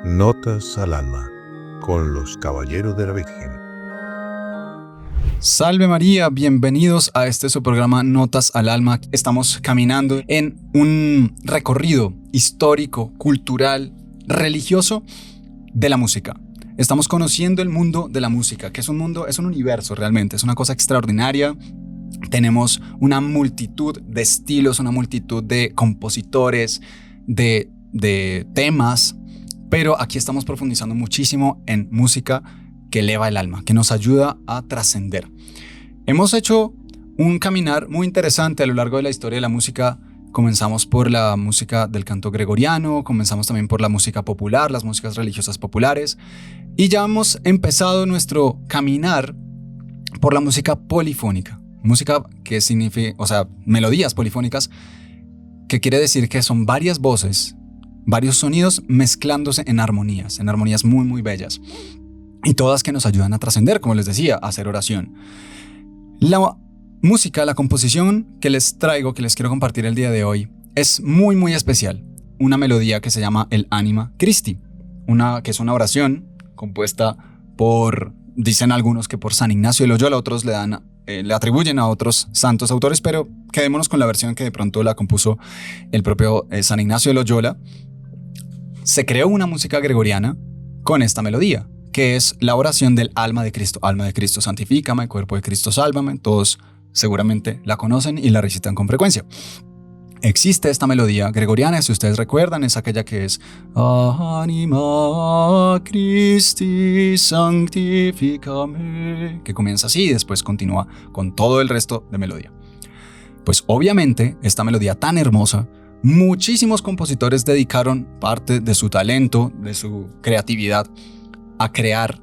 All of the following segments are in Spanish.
Notas al alma, con los Caballeros de la Virgen. Salve María, bienvenidos a su programa Notas al Alma. Estamos caminando en un recorrido histórico, cultural, religioso de la música. Estamos conociendo el mundo de la música, que es un mundo, es un universo realmente, es una cosa extraordinaria. Tenemos una multitud de estilos, una multitud de compositores, de temas, pero aquí estamos profundizando muchísimo en música que eleva el alma, que nos ayuda a trascender. Hemos hecho un caminar muy interesante a lo largo de la historia de la música. Comenzamos por la música del canto gregoriano, comenzamos también por la música popular, las músicas religiosas populares, y ya hemos empezado nuestro caminar por la música polifónica. Música que significa, melodías polifónicas, que quiere decir que son varias voces, varios sonidos mezclándose en armonías muy, muy bellas. Y todas que nos ayudan a trascender, como les decía, a hacer oración. La música, la composición que les traigo, que les quiero compartir el día de hoy, es muy, muy especial. Una melodía que se llama el Anima Christi, que es una oración compuesta por, dicen algunos que por San Ignacio de Loyola, otros le atribuyen a otros santos autores, pero quedémonos con la versión que de pronto la compuso el propio San Ignacio de Loyola. Se creó una música gregoriana con esta melodía, que es la oración del alma de Cristo. Alma de Cristo, santifícame, cuerpo de Cristo, sálvame. Todos seguramente la conocen y la recitan con frecuencia. Existe esta melodía gregoriana, si ustedes recuerdan, es aquella que es Anima Christi sanctificame, que comienza así y después continúa con todo el resto de melodía. Pues obviamente esta melodía tan hermosa, muchísimos compositores dedicaron parte de su talento, de su creatividad a crear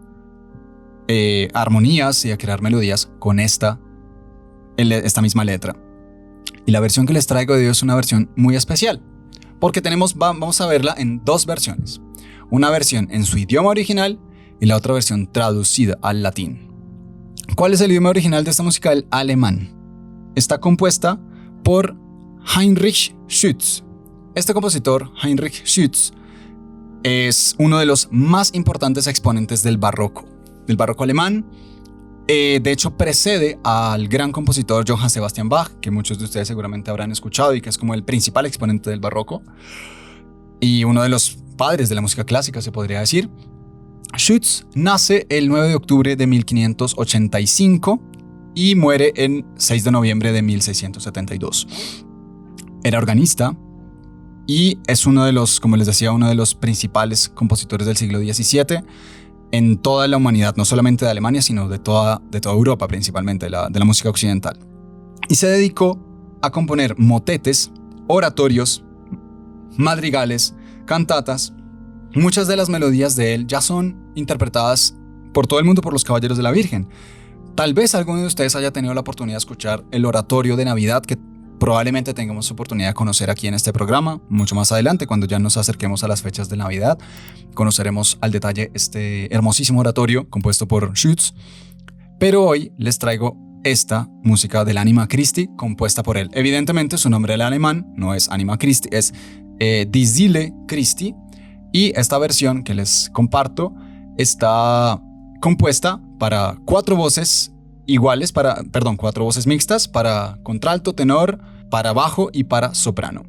armonías y a crear melodías con esta misma letra. Y la versión que les traigo de hoy es una versión muy especial, porque vamos a verla en dos versiones. Una versión en su idioma original y la otra versión traducida al latín. ¿Cuál es el idioma original de esta música? El alemán. Está compuesta por Heinrich Schütz. Este compositor, Heinrich Schütz, es uno de los más importantes exponentes del barroco alemán. De hecho, precede al gran compositor Johann Sebastian Bach, que muchos de ustedes seguramente habrán escuchado y que es como el principal exponente del barroco y uno de los padres de la música clásica, se podría decir. Schütz nace el 9 de octubre de 1585 y muere el 6 de noviembre de 1672. Era organista y es uno de los, como les decía, uno de los principales compositores del siglo XVII en toda la humanidad, no solamente de Alemania, sino de toda Europa, principalmente de la música occidental. Y se dedicó a componer motetes, oratorios, madrigales, cantatas. Muchas de las melodías de él ya son interpretadas por todo el mundo por los Caballeros de la Virgen. Tal vez alguno de ustedes haya tenido la oportunidad de escuchar el oratorio de Navidad, que probablemente tengamos oportunidad de conocer aquí en este programa. Mucho más adelante, cuando ya nos acerquemos a las fechas de Navidad, conoceremos al detalle este hermosísimo oratorio compuesto por Schütz. Pero hoy les traigo esta música del Anima Christi compuesta por él. Evidentemente su nombre en alemán no es Anima Christi, es Die Seele Christi. Y esta versión que les comparto está compuesta para cuatro voces mixtas, para contralto, tenor, para bajo y para soprano.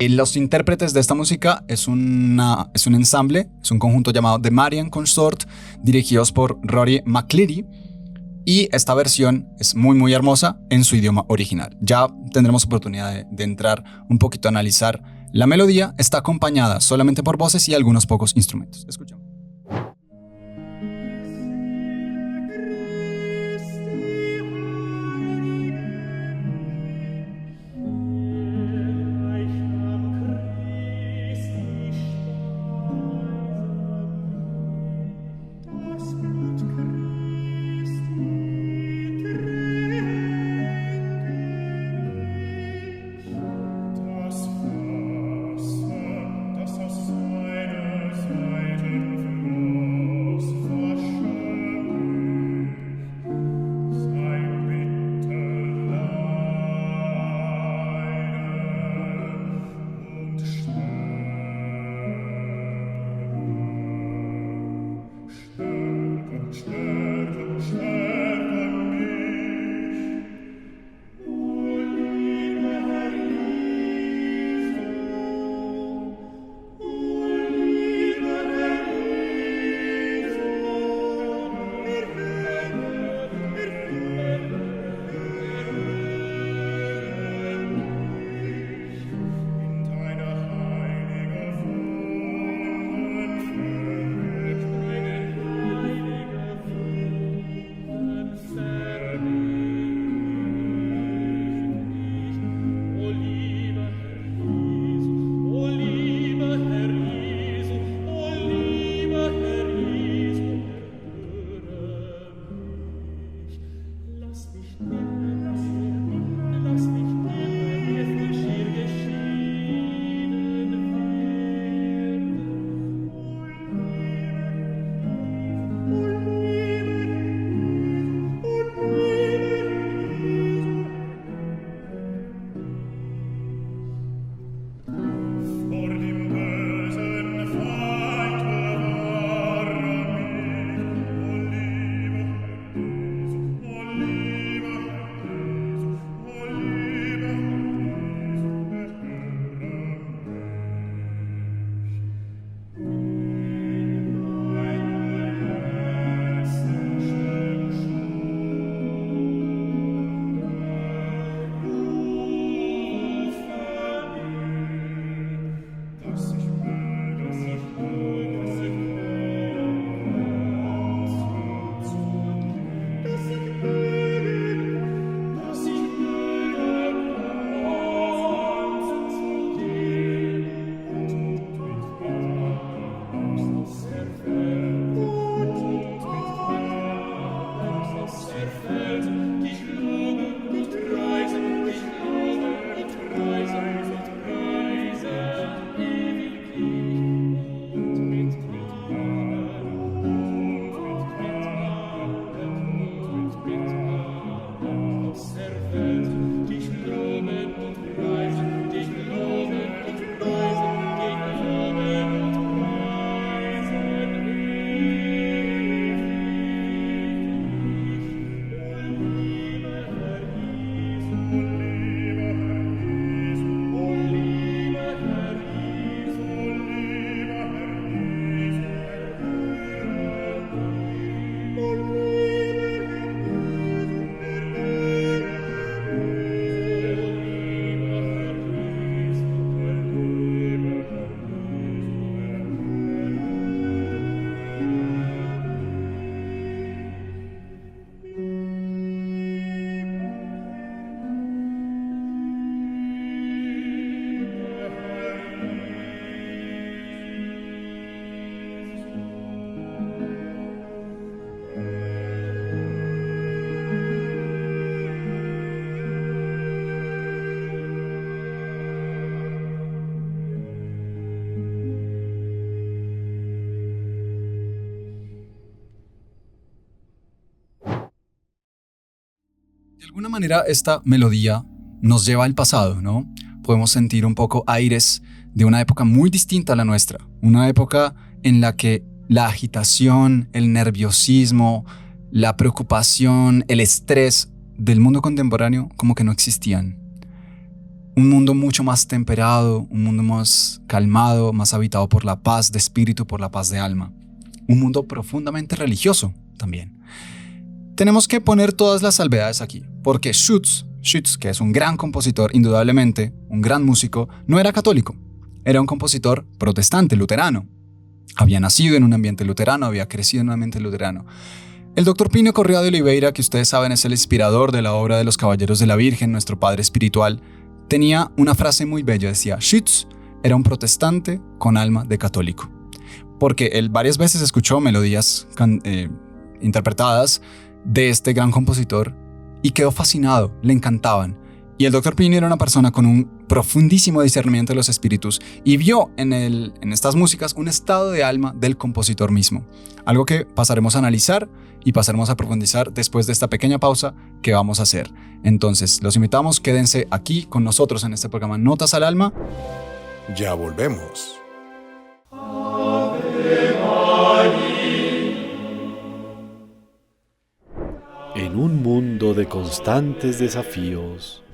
Los intérpretes de esta música es un ensamble, es un conjunto llamado The Marian Consort, dirigidos por Rory McCreary, y esta versión es muy, muy hermosa en su idioma original. Ya tendremos oportunidad de entrar un poquito a analizar la melodía. Está acompañada solamente por voces y algunos pocos instrumentos. Escuchamos. Das aus seiner Seite De alguna manera esta melodía nos lleva al pasado, ¿no? Podemos sentir un poco aires de una época muy distinta a la nuestra, una época en la que la agitación, el nerviosismo, la preocupación, el estrés del mundo contemporáneo como que no existían. Un mundo mucho más temperado, un mundo más calmado, más habitado por la paz de espíritu, por la paz de alma. Un mundo profundamente religioso también. Tenemos que poner todas las salvedades aquí, porque Schütz, que es un gran compositor, indudablemente, un gran músico, no era católico. Era un compositor protestante, luterano. Había nacido en un ambiente luterano, había crecido en un ambiente luterano. El Dr. Plinio Correa de Oliveira, que ustedes saben es el inspirador de la obra de los Caballeros de la Virgen, nuestro padre espiritual, tenía una frase muy bella, decía, Schütz era un protestante con alma de católico. Porque él varias veces escuchó melodías interpretadas de este gran compositor y quedó fascinado, le encantaban. Y el Dr. Plinio era una persona con un profundísimo discernimiento de los espíritus y vio en estas músicas un estado de alma del compositor mismo. Algo que pasaremos a analizar y pasaremos a profundizar después de esta pequeña pausa que vamos a hacer. Entonces, los invitamos, quédense aquí con nosotros en este programa Notas al Alma. Ya volvemos. En un mundo de constantes desafíos,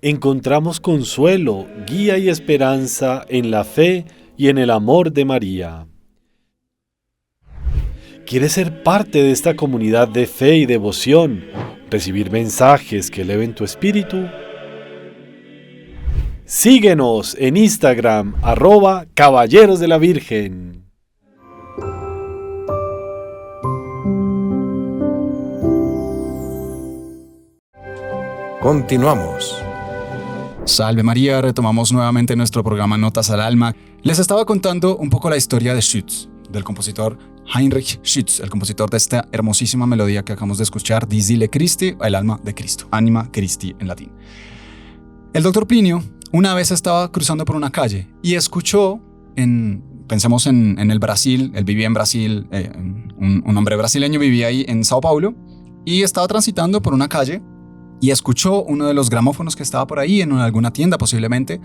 encontramos consuelo, guía y esperanza en la fe y en el amor de María. ¿Quieres ser parte de esta comunidad de fe y devoción? ¿Recibir mensajes que eleven tu espíritu? Síguenos en Instagram, @Caballeros de la Virgen. Continuamos. Salve María, retomamos nuevamente nuestro programa Notas al Alma. Les estaba contando un poco la historia de Schütz, del compositor Heinrich Schütz, el compositor de esta hermosísima melodía que acabamos de escuchar, Die Seele Christi, el alma de Cristo, Anima Christi en latín. El Dr. Plinio una vez estaba cruzando por una calle y escuchó, pensemos en el Brasil, él vivía en Brasil, un hombre brasileño vivía ahí en Sao Paulo y estaba transitando por una calle y escuchó uno de los gramófonos que estaba por ahí en alguna tienda posiblemente,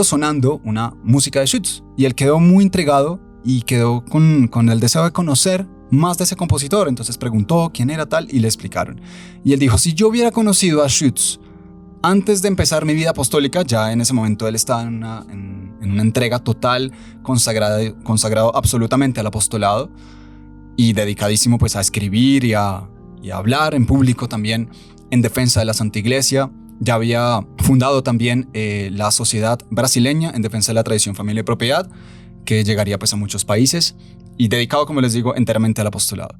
sonando una música de Schütz. Y él quedó muy intrigado y quedó con el deseo de conocer más de ese compositor. Entonces preguntó quién era tal y le explicaron. Y él dijo, si yo hubiera conocido a Schütz antes de empezar mi vida apostólica, ya en ese momento él estaba en una entrega total, consagrado absolutamente al apostolado y dedicadísimo pues a escribir y a hablar en público también en defensa de la Santa Iglesia. Ya había fundado también la Sociedad Brasileña en defensa de la tradición, familia y propiedad, que llegaría pues a muchos países y dedicado, como les digo, enteramente al apostolado.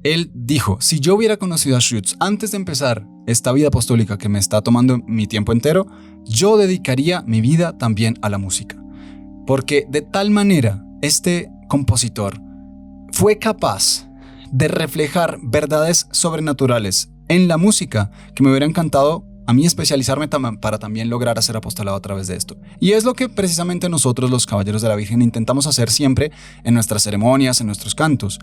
Él dijo, si yo hubiera conocido a Schütz antes de empezar esta vida apostólica que me está tomando mi tiempo entero, yo dedicaría mi vida también a la música. Porque de tal manera este compositor fue capaz de reflejar verdades sobrenaturales en la música que me hubiera encantado a mí especializarme para también lograr hacer apostolado a través de esto. Y es lo que precisamente nosotros, los Caballeros de la Virgen, intentamos hacer siempre en nuestras ceremonias, en nuestros cantos.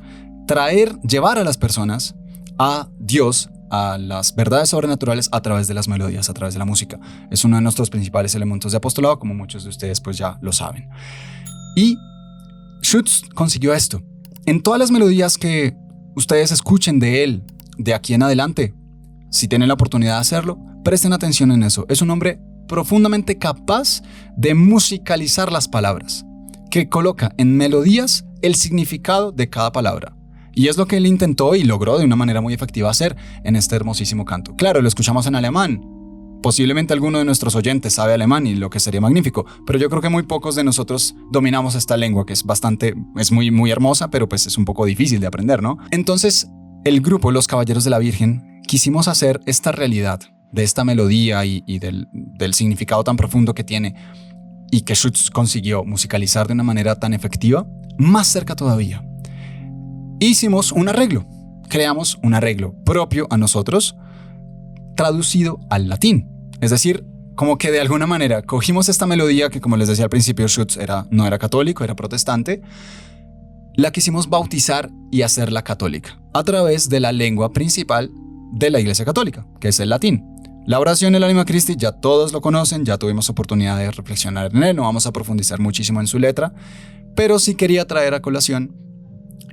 Llevar a las personas a Dios, a las verdades sobrenaturales a través de las melodías, a través de la música. Es uno de nuestros principales elementos de apostolado, como muchos de ustedes pues ya lo saben. Y Schütz consiguió esto. En todas las melodías que ustedes escuchen de él, de aquí en adelante, si tienen la oportunidad de hacerlo, presten atención en eso. Es un hombre profundamente capaz de musicalizar las palabras, que coloca en melodías el significado de cada palabra. Y es lo que él intentó y logró de una manera muy efectiva hacer en este hermosísimo canto. Claro, lo escuchamos en alemán. Posiblemente alguno de nuestros oyentes sabe alemán y lo que sería magnífico, pero yo creo que muy pocos de nosotros dominamos esta lengua que es muy, muy hermosa, pero pues es un poco difícil de aprender, ¿no? Entonces, el grupo Los Caballeros de la Virgen quisimos hacer esta realidad de esta melodía y del significado tan profundo que tiene y que Schütz consiguió musicalizar de una manera tan efectiva, más cerca todavía. Hicimos un arreglo, creamos un arreglo propio a nosotros, traducido al latín, es decir, como que de alguna manera cogimos esta melodía que, como les decía al principio, Schütz no era católico, era protestante, la quisimos bautizar y hacerla católica a través de la lengua principal de la Iglesia Católica, que es el latín. La oración El Anima Christi ya todos lo conocen, ya tuvimos oportunidad de reflexionar en él, no vamos a profundizar muchísimo en su letra, pero sí quería traer a colación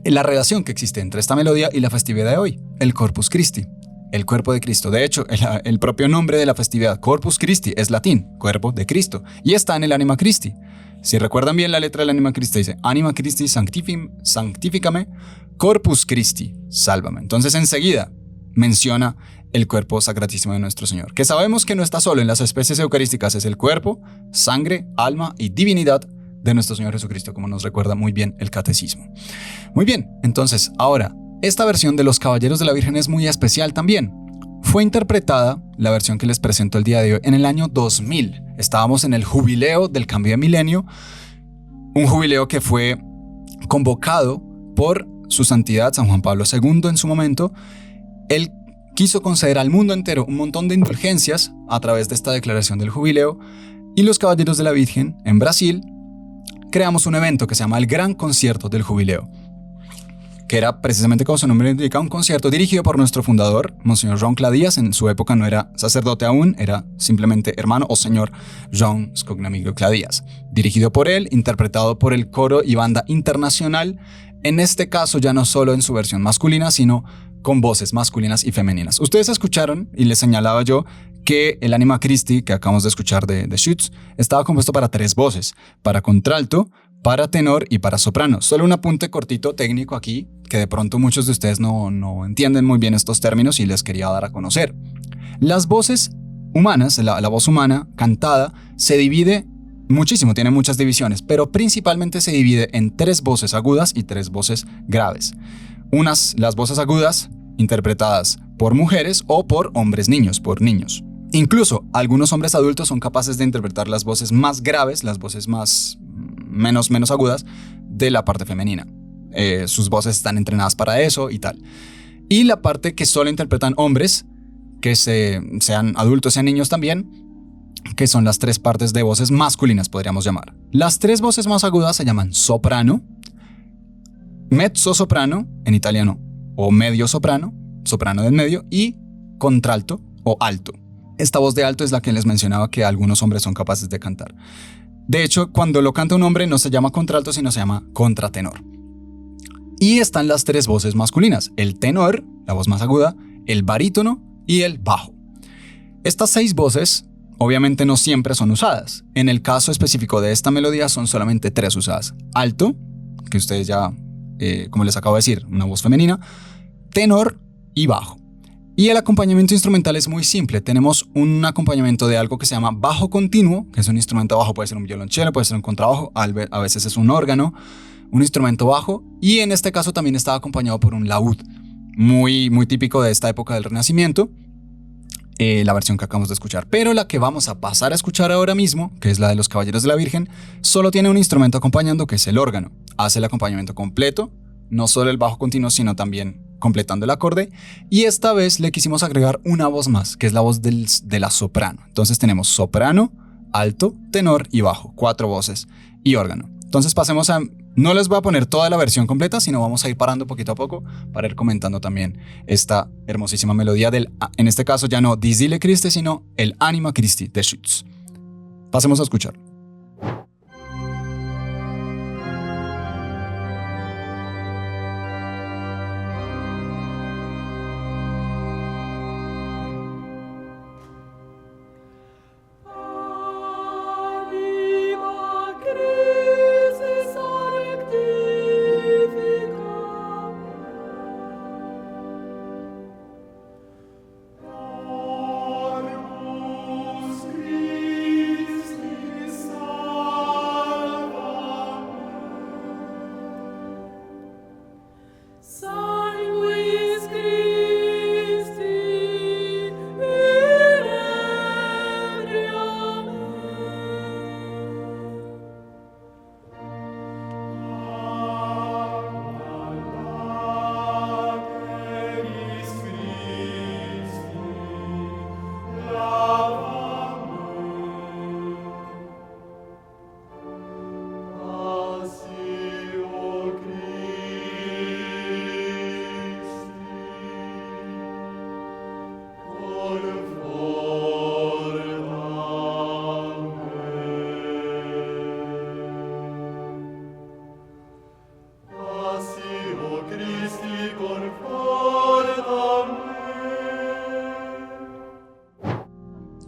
la relación que existe entre esta melodía y la festividad de hoy, el Corpus Christi, el cuerpo de Cristo. De hecho, el propio nombre de la festividad, Corpus Christi, es latín, cuerpo de Cristo, y está en el Anima Christi. Si recuerdan bien la letra del Anima Christi, dice Anima Christi sanctificame, Corpus Christi, sálvame. Entonces enseguida menciona el cuerpo sacratísimo de nuestro Señor, que sabemos que no está solo en las especies eucarísticas, es el cuerpo, sangre, alma y divinidad de nuestro Señor Jesucristo, como nos recuerda muy bien el catecismo. Muy bien, entonces ahora, esta versión de los Caballeros de la Virgen es muy especial también. Fue interpretada, la versión que les presento el día de hoy, en el año 2000. Estábamos en el jubileo del cambio de milenio, un jubileo que fue convocado por su santidad San Juan Pablo II en su momento. Él quiso conceder al mundo entero un montón de indulgencias a través de esta declaración del jubileo, y los Caballeros de la Virgen en Brasil creamos un evento que se llama el Gran Concierto del Jubileo, que era precisamente como su nombre indica, un concierto dirigido por nuestro fundador, Monseñor Joan Cladías. En su época no era sacerdote aún, era simplemente hermano o señor Joan Scognamigo Cladías. Dirigido por él, interpretado por el coro y banda internacional, en este caso ya no solo en su versión masculina, sino con voces masculinas y femeninas. Ustedes escucharon, y les señalaba yo, que el Anima Christi, que acabamos de escuchar de Schütz, estaba compuesto para 3 voces, para contralto, para tenor y para soprano. Solo un apunte cortito técnico aquí, que de pronto muchos de ustedes no entienden muy bien estos términos y les quería dar a conocer. Las voces humanas, la voz humana cantada, se divide muchísimo, tiene muchas divisiones, pero principalmente se divide en 3 voces agudas y 3 voces graves. Las voces agudas, interpretadas por mujeres o por hombres niños, por niños. Incluso algunos hombres adultos son capaces de interpretar las voces más graves, las voces menos agudas de la parte femenina. Sus voces están entrenadas para eso y tal. Y la parte que solo interpretan hombres, que sean adultos, sean niños también, que son las 3 partes de voces masculinas, podríamos llamar. Las 3 voces más agudas se llaman soprano, mezzo soprano en italiano, o medio soprano, soprano del medio, y contralto o alto. Esta voz de alto es la que les mencionaba que algunos hombres son capaces de cantar. De hecho, cuando lo canta un hombre no se llama contralto, sino se llama contratenor. Y están las 3 voces masculinas: el tenor, la voz más aguda, el barítono y el bajo. Estas 6 voces obviamente no siempre son usadas. En el caso específico de esta melodía son solamente 3 usadas: alto, que ustedes ya, como les acabo de decir, una voz femenina, tenor y bajo. Y el acompañamiento instrumental es muy simple. Tenemos un acompañamiento de algo que se llama bajo continuo, que es un instrumento bajo, puede ser un violonchelo, puede ser un contrabajo, a veces es un órgano, un instrumento bajo, y en este caso también estaba acompañado por un laúd, muy típico de esta época del Renacimiento, la versión que acabamos de escuchar. Pero la que vamos a pasar a escuchar ahora mismo, que es la de los Caballeros de la Virgen, solo tiene un instrumento acompañando, que es el órgano. Hace el acompañamiento completo, no solo el bajo continuo, sino también completando el acorde, y esta vez le quisimos agregar una voz más, que es la voz de la soprano. Entonces tenemos soprano, alto, tenor y bajo, 4 voces y órgano. Entonces pasemos a... No les voy a poner toda la versión completa, sino vamos a ir parando poquito a poco para ir comentando también esta hermosísima melodía del, en este caso ya no Disdile Christi, sino el Anima Christi de Schütz. Pasemos a escuchar.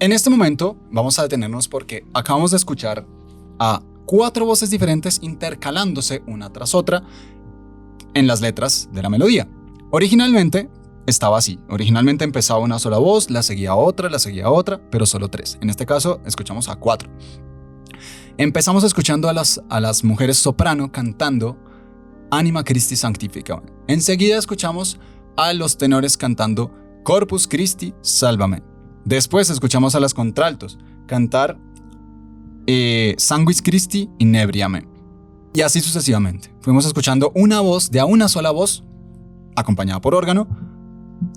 En este momento vamos a detenernos porque acabamos de escuchar a 4 voces diferentes intercalándose una tras otra en las letras de la melodía. Originalmente estaba así. Originalmente empezaba una sola voz, la seguía otra, pero solo 3. En este caso escuchamos a 4. Empezamos escuchando a las mujeres soprano cantando Anima Christi Sanctifica. Enseguida escuchamos a los tenores cantando Corpus Christi Salvame. Después escuchamos a las contraltos cantar Sanguis Christi Inebriame. Y así sucesivamente. Fuimos escuchando una voz de a una sola voz, acompañada por órgano,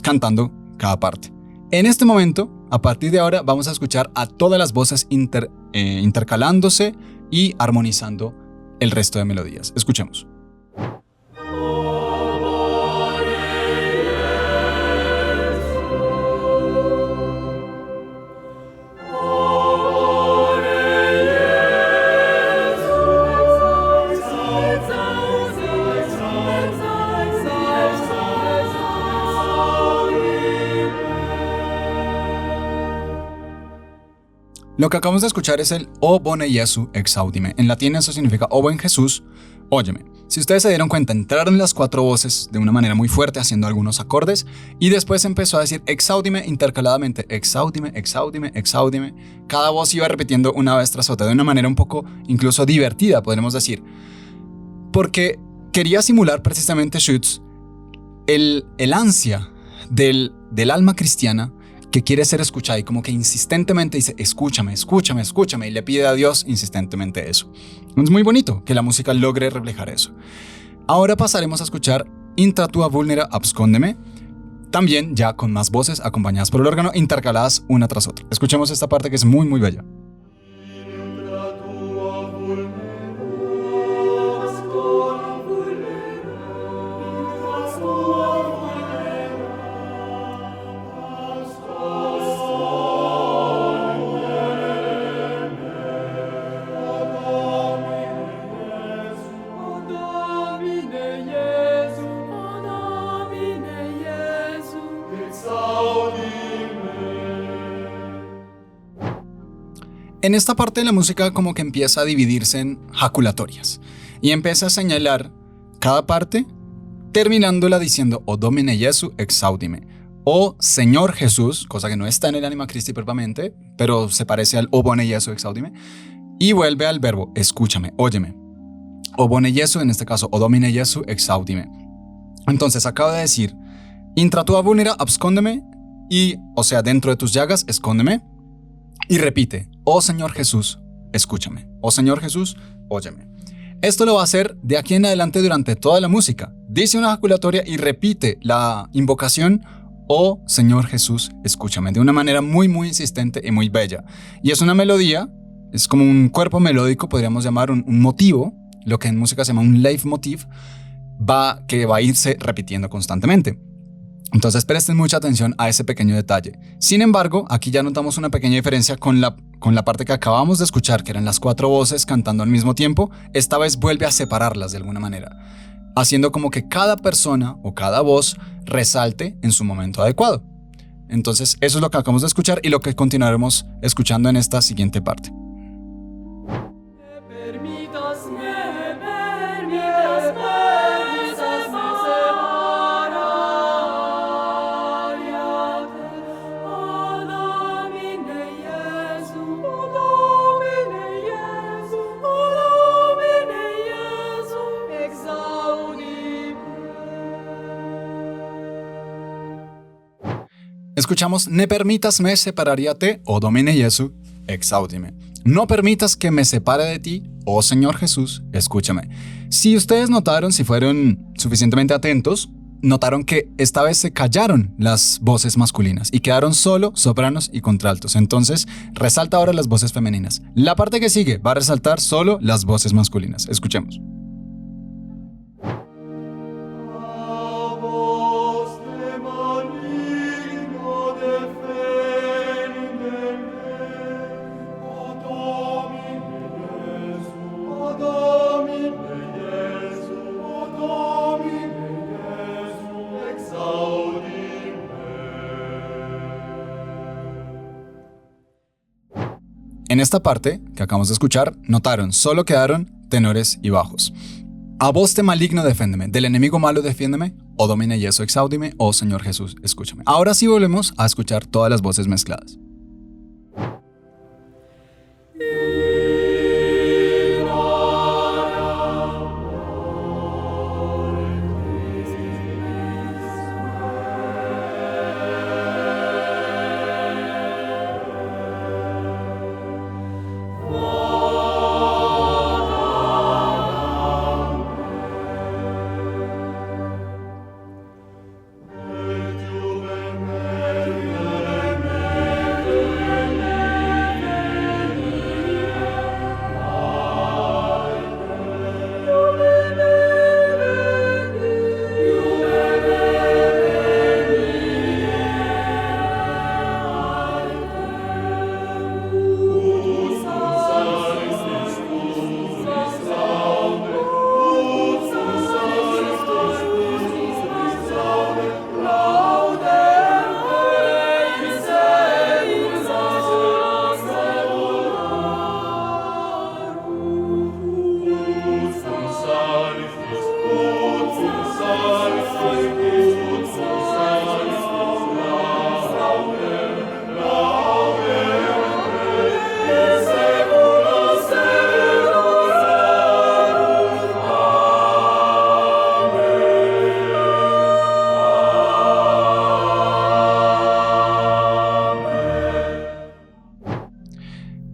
cantando cada parte. En este momento, a partir de ahora, vamos a escuchar a todas las voces intercalándose y armonizando el resto de melodías. Escuchemos. Lo que acabamos de escuchar es el O bone Jesu exaudime. En latín eso significa O buen Jesús, óyeme. Si ustedes se dieron cuenta, entraron las 4 voces de una manera muy fuerte haciendo algunos acordes y después empezó a decir exaudime intercaladamente. Exaudime, exaudime, exaudime. Cada voz iba repitiendo una vez tras otra de una manera un poco incluso divertida, podríamos decir. Porque quería simular precisamente Schütz el ansia del alma cristiana que quiere ser escuchada y como que insistentemente dice escúchame, escúchame, escúchame y le pide a Dios insistentemente eso. Es muy bonito que la música logre reflejar eso. Ahora pasaremos a escuchar Intra tua vulnera abscóndeme, también ya con más voces acompañadas por el órgano intercaladas una tras otra. Escuchemos esta parte que es muy muy bella. En esta parte de la música como que empieza a dividirse en jaculatorias y empieza a señalar cada parte terminándola diciendo O Domine Jesu exaudime, o Señor Jesús, cosa que no está en el Anima Christi propiamente, pero se parece al O bone Jesu exaudime, y vuelve al verbo escúchame, óyeme. O bone Jesu, en este caso O Domine Jesu exaudime. Entonces acaba de decir Intra tua vulnera abscóndeme, y o sea dentro de tus llagas escóndeme. Y repite, oh Señor Jesús, escúchame. Oh Señor Jesús, óyeme. Esto lo va a hacer de aquí en adelante durante toda la música. Dice una ejaculatoria y repite la invocación, oh Señor Jesús, escúchame, de una manera muy muy insistente y muy bella. Y es una melodía, es como un cuerpo melódico, podríamos llamar un motivo, lo que en música se llama un leitmotiv, que va a irse repitiendo constantemente. Entonces presten mucha atención a ese pequeño detalle. Sin embargo, aquí ya notamos una pequeña diferencia con la parte que acabamos de escuchar, que eran las 4 voces cantando al mismo tiempo. Esta vez vuelve a separarlas de alguna manera, haciendo como que cada persona o cada voz resalte en su momento adecuado. Entonces eso es lo que acabamos de escuchar y lo que continuaremos escuchando en esta siguiente parte. Escuchamos Ne permitas me separaría te, o Domine Jesu, exaudime. No permitas que me separe de ti, oh Señor Jesús, escúchame. Si ustedes notaron, si fueron suficientemente atentos, notaron que esta vez se callaron las voces masculinas y quedaron solo sopranos y contraltos. Entonces, resalta ahora las voces femeninas. La parte que sigue va a resaltar solo las voces masculinas. Escuchemos. En esta parte que acabamos de escuchar, notaron, solo quedaron tenores y bajos. A vos te maligno deféndeme, del enemigo malo defiéndeme, o Domine Jesu exaudime, o Señor Jesús escúchame. Ahora sí volvemos a escuchar todas las voces mezcladas.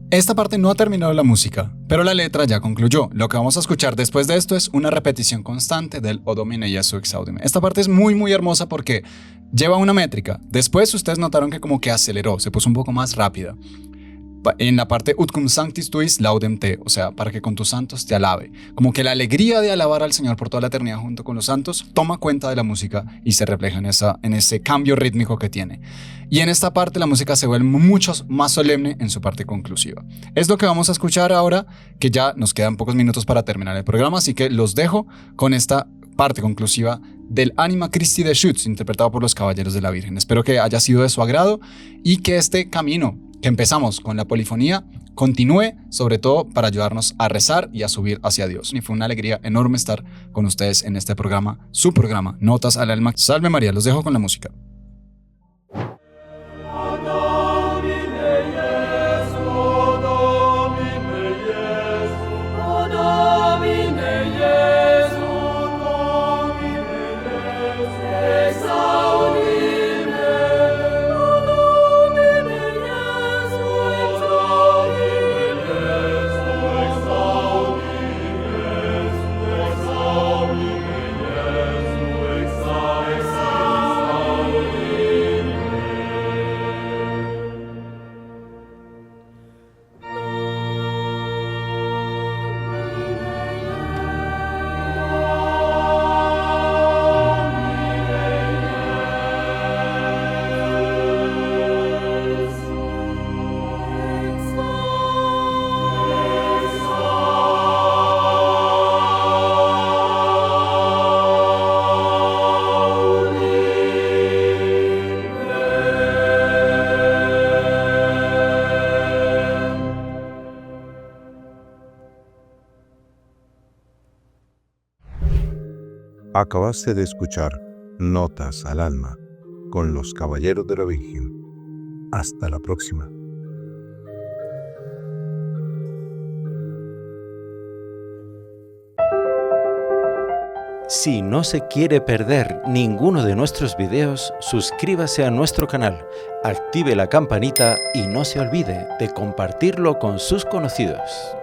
Esta parte no ha terminado la música, pero la letra ya concluyó. Lo que vamos a escuchar después de esto es una repetición constante del O Domine Jesu exaudime. Esta parte es muy hermosa porque lleva una métrica. Después ustedes notaron que como que aceleró, se puso un poco más rápida. En la parte Ut cum sanctis tuis laudem te, o sea, para que con tus santos te alabe. Como que la alegría de alabar al Señor por toda la eternidad junto con los santos toma cuenta de la música y se refleja en ese cambio rítmico que tiene. Y en esta parte la música se vuelve mucho más solemne en su parte conclusiva. Es lo que vamos a escuchar ahora, que ya nos quedan pocos minutos para terminar el programa, así que los dejo con esta parte conclusiva del Anima Christi de Schütz, interpretado por los Caballeros de la Virgen. Espero que haya sido de su agrado y que este camino que empezamos con la polifonía continúe, sobre todo para ayudarnos a rezar y a subir hacia Dios. Y fue una alegría enorme estar con ustedes en este programa, su programa, Notas al Alma. Salve María, los dejo con la música. Acabaste de escuchar Notas al Alma con los Caballeros de la Virgen. Hasta la próxima. Si no se quiere perder ninguno de nuestros videos, suscríbase a nuestro canal, active la campanita y no se olvide de compartirlo con sus conocidos.